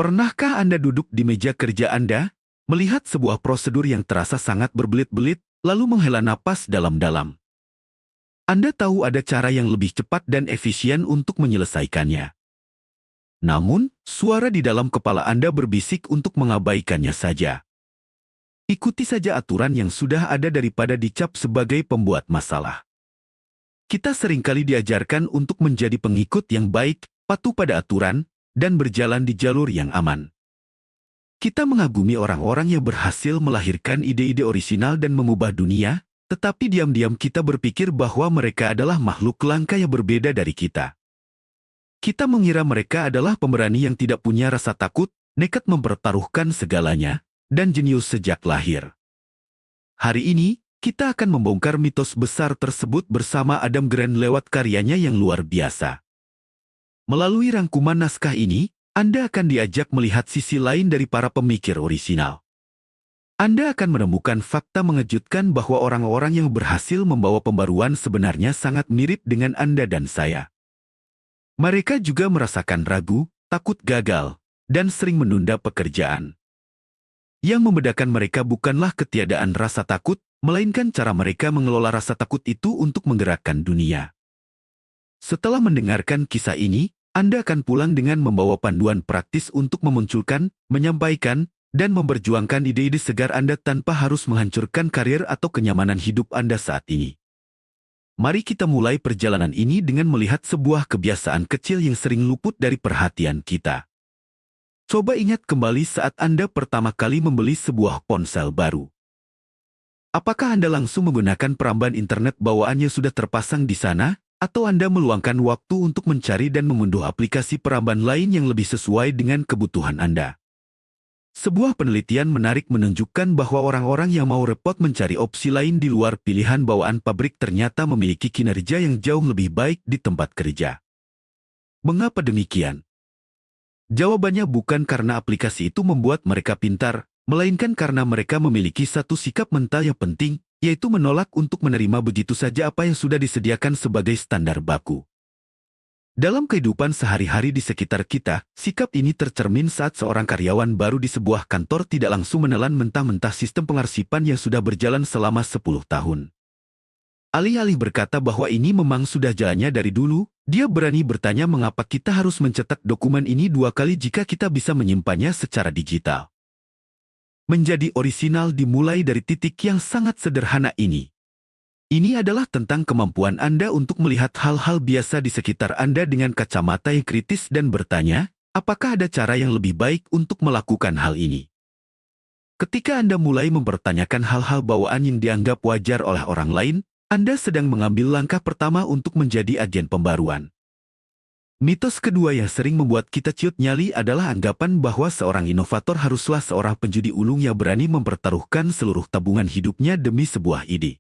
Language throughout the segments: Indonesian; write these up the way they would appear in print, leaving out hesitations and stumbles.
Pernahkah Anda duduk di meja kerja Anda, melihat sebuah prosedur yang terasa sangat berbelit-belit, lalu menghela napas dalam-dalam? Anda tahu ada cara yang lebih cepat dan efisien untuk menyelesaikannya. Namun, suara di dalam kepala Anda berbisik untuk mengabaikannya saja. Ikuti saja aturan yang sudah ada daripada dicap sebagai pembuat masalah. Kita seringkali diajarkan untuk menjadi pengikut yang baik, patuh pada aturan, dan berjalan di jalur yang aman. Kita mengagumi orang-orang yang berhasil melahirkan ide-ide orisinal dan mengubah dunia, tetapi diam-diam kita berpikir bahwa mereka adalah makhluk langka yang berbeda dari kita. Kita mengira mereka adalah pemberani yang tidak punya rasa takut, nekat mempertaruhkan segalanya, dan jenius sejak lahir. Hari ini, kita akan membongkar mitos besar tersebut bersama Adam Grant lewat karyanya yang luar biasa. Melalui rangkuman naskah ini, Anda akan diajak melihat sisi lain dari para pemikir orisinal. Anda akan menemukan fakta mengejutkan bahwa orang-orang yang berhasil membawa pembaruan sebenarnya sangat mirip dengan Anda dan saya. Mereka juga merasakan ragu, takut gagal, dan sering menunda pekerjaan. Yang membedakan mereka bukanlah ketiadaan rasa takut, melainkan cara mereka mengelola rasa takut itu untuk menggerakkan dunia. Setelah mendengarkan kisah ini, Anda akan pulang dengan membawa panduan praktis untuk memunculkan, menyampaikan, dan memperjuangkan ide-ide segar Anda tanpa harus menghancurkan karir atau kenyamanan hidup Anda saat ini. Mari kita mulai perjalanan ini dengan melihat sebuah kebiasaan kecil yang sering luput dari perhatian kita. Coba ingat kembali saat Anda pertama kali membeli sebuah ponsel baru. Apakah Anda langsung menggunakan peramban internet bawaannya sudah terpasang di sana, atau Anda meluangkan waktu untuk mencari dan mengunduh aplikasi peramban lain yang lebih sesuai dengan kebutuhan Anda? Sebuah penelitian menarik menunjukkan bahwa orang-orang yang mau repot mencari opsi lain di luar pilihan bawaan pabrik ternyata memiliki kinerja yang jauh lebih baik di tempat kerja. Mengapa demikian? Jawabannya bukan karena aplikasi itu membuat mereka pintar, melainkan karena mereka memiliki satu sikap mental yang penting, yaitu menolak untuk menerima begitu saja apa yang sudah disediakan sebagai standar baku. Dalam kehidupan sehari-hari di sekitar kita, sikap ini tercermin saat seorang karyawan baru di sebuah kantor tidak langsung menelan mentah-mentah sistem pengarsipan yang sudah berjalan selama 10 tahun. Alih-alih berkata bahwa ini memang sudah jalannya dari dulu, dia berani bertanya mengapa kita harus mencetak dokumen ini 2 kali jika kita bisa menyimpannya secara digital. Menjadi orisinal dimulai dari titik yang sangat sederhana ini. Ini adalah tentang kemampuan Anda untuk melihat hal-hal biasa di sekitar Anda dengan kacamata yang kritis dan bertanya, apakah ada cara yang lebih baik untuk melakukan hal ini? Ketika Anda mulai mempertanyakan hal-hal bawaan yang dianggap wajar oleh orang lain, Anda sedang mengambil langkah pertama untuk menjadi agen pembaruan. Mitos kedua yang sering membuat kita ciut nyali adalah anggapan bahwa seorang inovator haruslah seorang penjudi ulung yang berani mempertaruhkan seluruh tabungan hidupnya demi sebuah ide.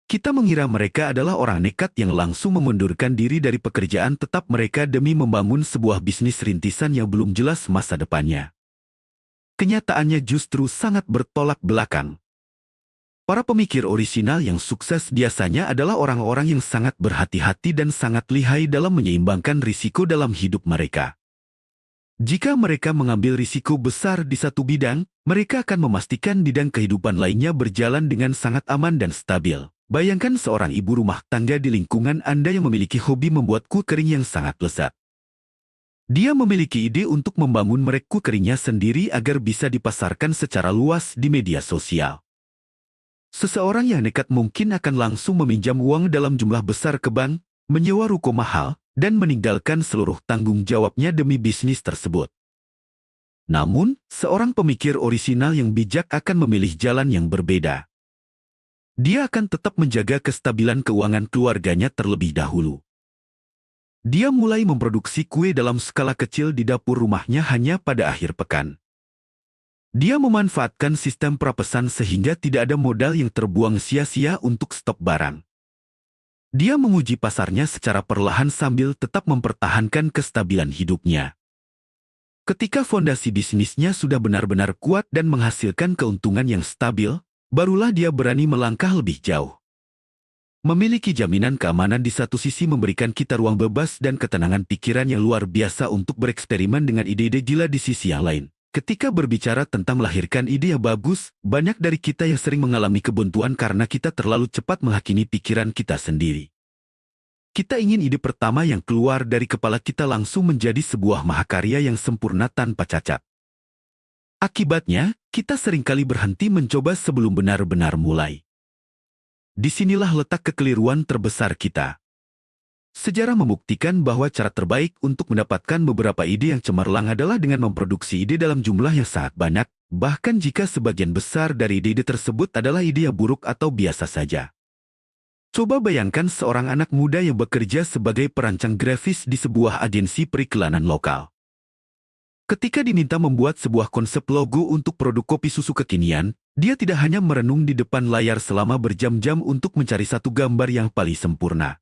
Kita mengira mereka adalah orang nekat yang langsung memundurkan diri dari pekerjaan tetap mereka demi membangun sebuah bisnis rintisan yang belum jelas masa depannya. Kenyataannya justru sangat bertolak belakang. Para pemikir orisinal yang sukses biasanya adalah orang-orang yang sangat berhati-hati dan sangat lihai dalam menyeimbangkan risiko dalam hidup mereka. Jika mereka mengambil risiko besar di satu bidang, mereka akan memastikan bidang kehidupan lainnya berjalan dengan sangat aman dan stabil. Bayangkan seorang ibu rumah tangga di lingkungan Anda yang memiliki hobi membuat kue kering yang sangat lezat. Dia memiliki ide untuk membangun merek kue keringnya sendiri agar bisa dipasarkan secara luas di media sosial. Seseorang yang nekat mungkin akan langsung meminjam uang dalam jumlah besar ke bank, menyewa ruko mahal, dan meninggalkan seluruh tanggung jawabnya demi bisnis tersebut. Namun, seorang pemikir orisinal yang bijak akan memilih jalan yang berbeda. Dia akan tetap menjaga kestabilan keuangan keluarganya terlebih dahulu. Dia mulai memproduksi kue dalam skala kecil di dapur rumahnya hanya pada akhir pekan. Dia memanfaatkan sistem prapesan sehingga tidak ada modal yang terbuang sia-sia untuk stok barang. Dia menguji pasarnya secara perlahan sambil tetap mempertahankan kestabilan hidupnya. Ketika fondasi bisnisnya sudah benar-benar kuat dan menghasilkan keuntungan yang stabil, barulah dia berani melangkah lebih jauh. Memiliki jaminan keamanan di satu sisi memberikan kita ruang bebas dan ketenangan pikiran yang luar biasa untuk bereksperimen dengan ide-ide gila di sisi yang lain. Ketika berbicara tentang melahirkan ide yang bagus, banyak dari kita yang sering mengalami kebuntuan karena kita terlalu cepat menghakimi pikiran kita sendiri. Kita ingin ide pertama yang keluar dari kepala kita langsung menjadi sebuah mahakarya yang sempurna tanpa cacat. Akibatnya, kita seringkali berhenti mencoba sebelum benar-benar mulai. Disinilah letak kekeliruan terbesar kita. Sejarah membuktikan bahwa cara terbaik untuk mendapatkan beberapa ide yang cemerlang adalah dengan memproduksi ide dalam jumlah yang sangat banyak, bahkan jika sebagian besar dari ide-ide tersebut adalah ide yang buruk atau biasa saja. Coba bayangkan seorang anak muda yang bekerja sebagai perancang grafis di sebuah agensi periklanan lokal. Ketika diminta membuat sebuah konsep logo untuk produk kopi susu kekinian, dia tidak hanya merenung di depan layar selama berjam-jam untuk mencari satu gambar yang paling sempurna.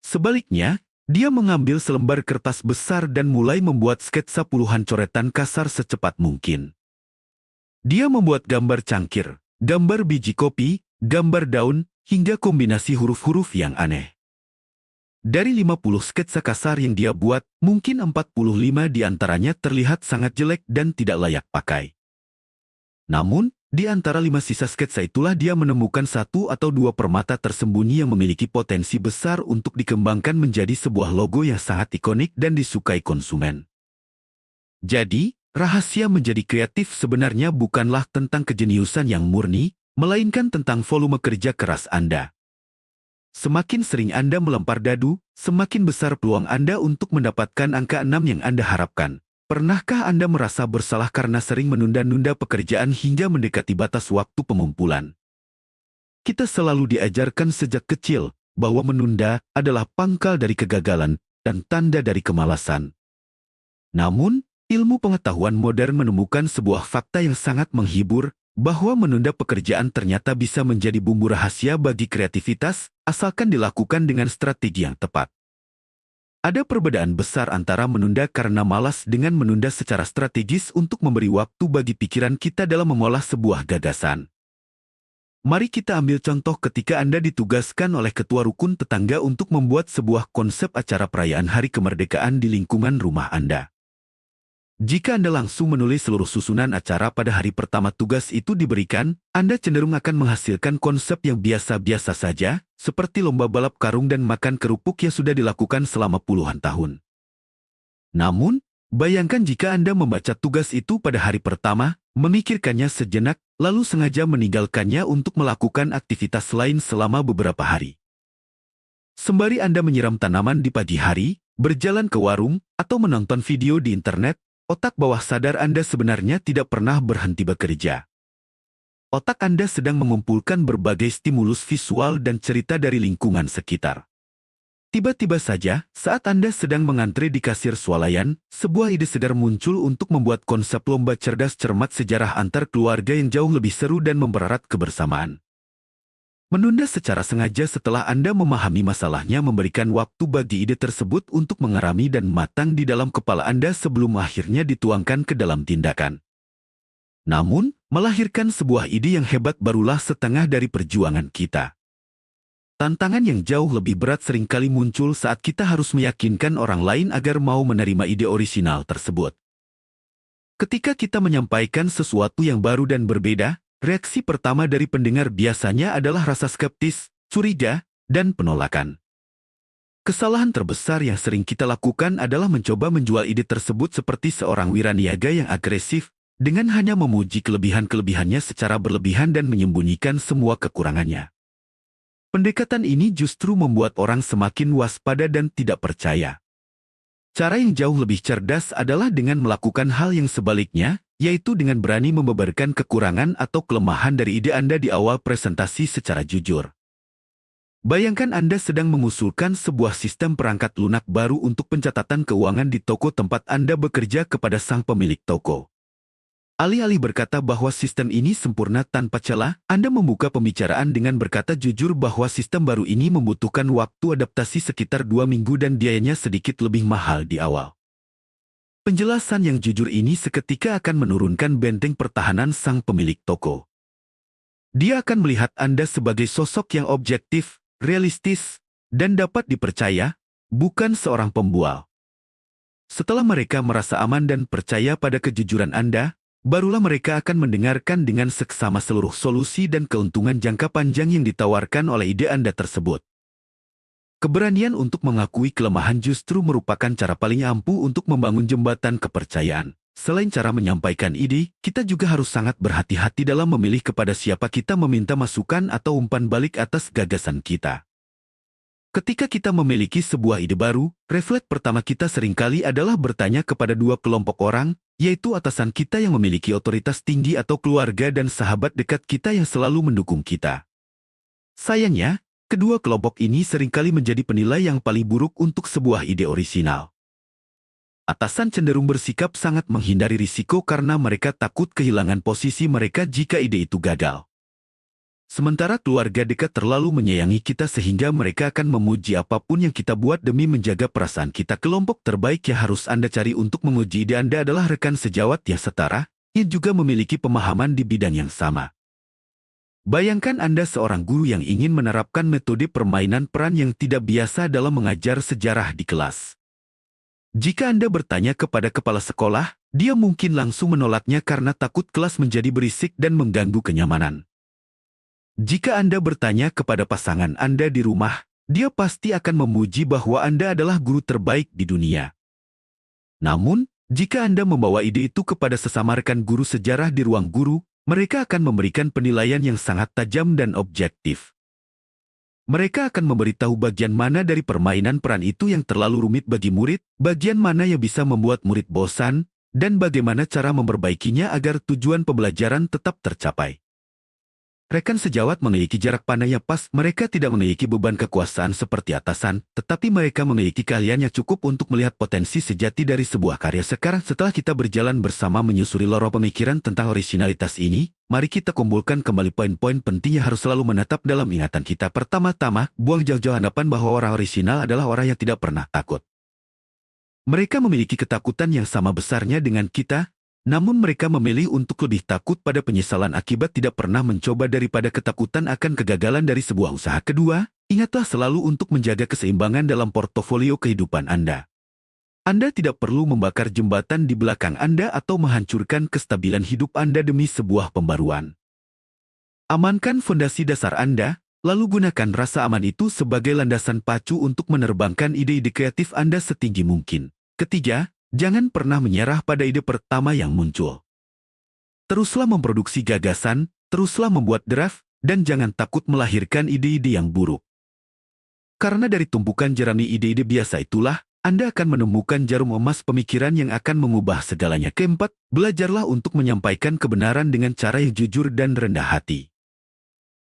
Sebaliknya, dia mengambil selembar kertas besar dan mulai membuat sketsa puluhan coretan kasar secepat mungkin. Dia membuat gambar cangkir, gambar biji kopi, gambar daun, hingga kombinasi huruf-huruf yang aneh. Dari 50 sketsa kasar yang dia buat, mungkin 45 di antaranya terlihat sangat jelek dan tidak layak pakai. Namun, di antara 5 sisa sketsa itulah dia menemukan 1 atau 2 permata tersembunyi yang memiliki potensi besar untuk dikembangkan menjadi sebuah logo yang sangat ikonik dan disukai konsumen. Jadi, rahasia menjadi kreatif sebenarnya bukanlah tentang kejeniusan yang murni, melainkan tentang volume kerja keras Anda. Semakin sering Anda melempar dadu, semakin besar peluang Anda untuk mendapatkan angka 6 yang Anda harapkan. Pernahkah Anda merasa bersalah karena sering menunda-nunda pekerjaan hingga mendekati batas waktu pengumpulan? Kita selalu diajarkan sejak kecil bahwa menunda adalah pangkal dari kegagalan dan tanda dari kemalasan. Namun, ilmu pengetahuan modern menemukan sebuah fakta yang sangat menghibur, bahwa menunda pekerjaan ternyata bisa menjadi bumbu rahasia bagi kreativitas, asalkan dilakukan dengan strategi yang tepat. Ada perbedaan besar antara menunda karena malas dengan menunda secara strategis untuk memberi waktu bagi pikiran kita dalam mengolah sebuah gagasan. Mari kita ambil contoh ketika Anda ditugaskan oleh ketua rukun tetangga untuk membuat sebuah konsep acara perayaan Hari Kemerdekaan di lingkungan rumah Anda. Jika Anda langsung menulis seluruh susunan acara pada hari pertama tugas itu diberikan, Anda cenderung akan menghasilkan konsep yang biasa-biasa saja, seperti lomba balap karung dan makan kerupuk yang sudah dilakukan selama puluhan tahun. Namun, bayangkan jika Anda membaca tugas itu pada hari pertama, memikirkannya sejenak, lalu sengaja meninggalkannya untuk melakukan aktivitas lain selama beberapa hari. Sembari Anda menyiram tanaman di pagi hari, berjalan ke warung, atau menonton video di internet, otak bawah sadar Anda sebenarnya tidak pernah berhenti bekerja. Otak Anda sedang mengumpulkan berbagai stimulus visual dan cerita dari lingkungan sekitar. Tiba-tiba saja, saat Anda sedang mengantre di kasir swalayan, sebuah ide segar muncul untuk membuat konsep lomba cerdas cermat sejarah antar keluarga yang jauh lebih seru dan mempererat kebersamaan. Menunda secara sengaja setelah Anda memahami masalahnya memberikan waktu bagi ide tersebut untuk mengerami dan matang di dalam kepala Anda sebelum akhirnya dituangkan ke dalam tindakan. Namun, melahirkan sebuah ide yang hebat barulah setengah dari perjuangan kita. Tantangan yang jauh lebih berat seringkali muncul saat kita harus meyakinkan orang lain agar mau menerima ide orisinal tersebut. Ketika kita menyampaikan sesuatu yang baru dan berbeda, reaksi pertama dari pendengar biasanya adalah rasa skeptis, curiga, dan penolakan. Kesalahan terbesar yang sering kita lakukan adalah mencoba menjual ide tersebut seperti seorang wiraniaga yang agresif, dengan hanya memuji kelebihan-kelebihannya secara berlebihan dan menyembunyikan semua kekurangannya. Pendekatan ini justru membuat orang semakin waspada dan tidak percaya. Cara yang jauh lebih cerdas adalah dengan melakukan hal yang sebaliknya, yaitu dengan berani membeberkan kekurangan atau kelemahan dari ide Anda di awal presentasi secara jujur. Bayangkan Anda sedang mengusulkan sebuah sistem perangkat lunak baru untuk pencatatan keuangan di toko tempat Anda bekerja kepada sang pemilik toko. Alih-alih berkata bahwa sistem ini sempurna tanpa celah, Anda membuka pembicaraan dengan berkata jujur bahwa sistem baru ini membutuhkan waktu adaptasi sekitar 2 minggu dan biayanya sedikit lebih mahal di awal. Penjelasan yang jujur ini seketika akan menurunkan benteng pertahanan sang pemilik toko. Dia akan melihat Anda sebagai sosok yang objektif, realistis, dan dapat dipercaya, bukan seorang pembual. Setelah mereka merasa aman dan percaya pada kejujuran Anda, barulah mereka akan mendengarkan dengan seksama seluruh solusi dan keuntungan jangka panjang yang ditawarkan oleh ide Anda tersebut. Keberanian untuk mengakui kelemahan justru merupakan cara paling ampuh untuk membangun jembatan kepercayaan. Selain cara menyampaikan ide, kita juga harus sangat berhati-hati dalam memilih kepada siapa kita meminta masukan atau umpan balik atas gagasan kita. Ketika kita memiliki sebuah ide baru, refleks pertama kita seringkali adalah bertanya kepada dua kelompok orang, yaitu atasan kita yang memiliki otoritas tinggi atau keluarga dan sahabat dekat kita yang selalu mendukung kita. Sayangnya, kedua kelompok ini seringkali menjadi penilai yang paling buruk untuk sebuah ide orisinal. Atasan cenderung bersikap sangat menghindari risiko karena mereka takut kehilangan posisi mereka jika ide itu gagal. Sementara keluarga dekat terlalu menyayangi kita sehingga mereka akan memuji apapun yang kita buat demi menjaga perasaan kita. Kelompok terbaik yang harus Anda cari untuk menguji ide Anda adalah rekan sejawat yang setara, yang juga memiliki pemahaman di bidang yang sama. Bayangkan Anda seorang guru yang ingin menerapkan metode permainan peran yang tidak biasa dalam mengajar sejarah di kelas. Jika Anda bertanya kepada kepala sekolah, dia mungkin langsung menolaknya karena takut kelas menjadi berisik dan mengganggu kenyamanan. Jika Anda bertanya kepada pasangan Anda di rumah, dia pasti akan memuji bahwa Anda adalah guru terbaik di dunia. Namun, jika Anda membawa ide itu kepada sesama rekan guru sejarah di ruang guru, mereka akan memberikan penilaian yang sangat tajam dan objektif. Mereka akan memberitahu bagian mana dari permainan peran itu yang terlalu rumit bagi murid, bagian mana yang bisa membuat murid bosan, dan bagaimana cara memperbaikinya agar tujuan pembelajaran tetap tercapai. Rekan sejawat memiliki jarak pandang yang pas, mereka tidak memiliki beban kekuasaan seperti atasan, tetapi mereka memiliki keahlian yang cukup untuk melihat potensi sejati dari sebuah karya. Sekarang setelah kita berjalan bersama menyusuri lorong pemikiran tentang orisinalitas ini, mari kita kumpulkan kembali poin-poin penting yang harus selalu menetap dalam ingatan kita. Pertama-tama, buang jauh-jauh anggapan bahwa orang orisinal adalah orang yang tidak pernah takut. Mereka memiliki ketakutan yang sama besarnya dengan kita, namun mereka memilih untuk lebih takut pada penyesalan akibat tidak pernah mencoba daripada ketakutan akan kegagalan dari sebuah usaha. Kedua, ingatlah selalu untuk menjaga keseimbangan dalam portofolio kehidupan Anda. Anda tidak perlu membakar jembatan di belakang Anda atau menghancurkan kestabilan hidup Anda demi sebuah pembaruan. Amankan fondasi dasar Anda, lalu gunakan rasa aman itu sebagai landasan pacu untuk menerbangkan ide-ide kreatif Anda setinggi mungkin. Ketiga, jangan pernah menyerah pada ide pertama yang muncul. Teruslah memproduksi gagasan, teruslah membuat draft, dan jangan takut melahirkan ide-ide yang buruk. Karena dari tumpukan jerami ide-ide biasa itulah, Anda akan menemukan jarum emas pemikiran yang akan mengubah segalanya. Keempat, belajarlah untuk menyampaikan kebenaran dengan cara yang jujur dan rendah hati.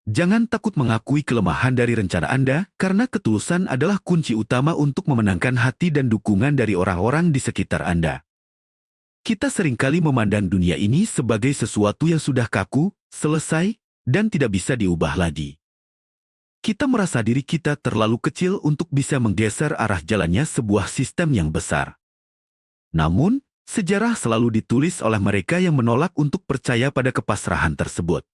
Jangan takut mengakui kelemahan dari rencana Anda, karena ketulusan adalah kunci utama untuk memenangkan hati dan dukungan dari orang-orang di sekitar Anda. Kita seringkali memandang dunia ini sebagai sesuatu yang sudah kaku, selesai, dan tidak bisa diubah lagi. Kita merasa diri kita terlalu kecil untuk bisa menggeser arah jalannya sebuah sistem yang besar. Namun, sejarah selalu ditulis oleh mereka yang menolak untuk percaya pada kepasrahan tersebut.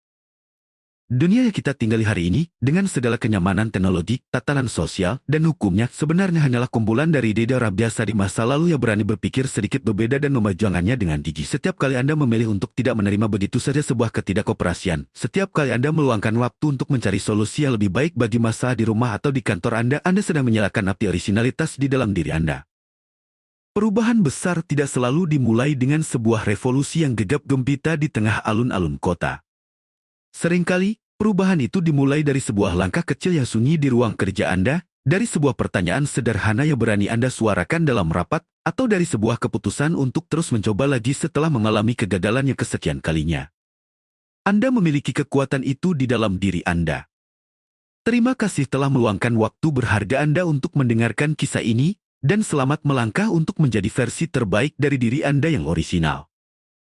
Dunia yang kita tinggali hari ini, dengan segala kenyamanan teknologi, tatanan sosial, dan hukumnya, sebenarnya hanyalah kumpulan dari ide orang biasa di masa lalu yang berani berpikir sedikit berbeda dan memperjuangkannya dengan gigih. Setiap kali Anda memilih untuk tidak menerima begitu saja sebuah ketidakoperasian, setiap kali Anda meluangkan waktu untuk mencari solusi yang lebih baik bagi masalah di rumah atau di kantor Anda sedang menyalakan api orisinalitas di dalam diri Anda. Perubahan besar tidak selalu dimulai dengan sebuah revolusi yang gegap gempita di tengah alun-alun kota. Seringkali, perubahan itu dimulai dari sebuah langkah kecil yang sunyi di ruang kerja Anda, dari sebuah pertanyaan sederhana yang berani Anda suarakan dalam rapat, atau dari sebuah keputusan untuk terus mencoba lagi setelah mengalami kegagalan yang kesekian kalinya. Anda memiliki kekuatan itu di dalam diri Anda. Terima kasih telah meluangkan waktu berharga Anda untuk mendengarkan kisah ini, dan selamat melangkah untuk menjadi versi terbaik dari diri Anda yang orisinal.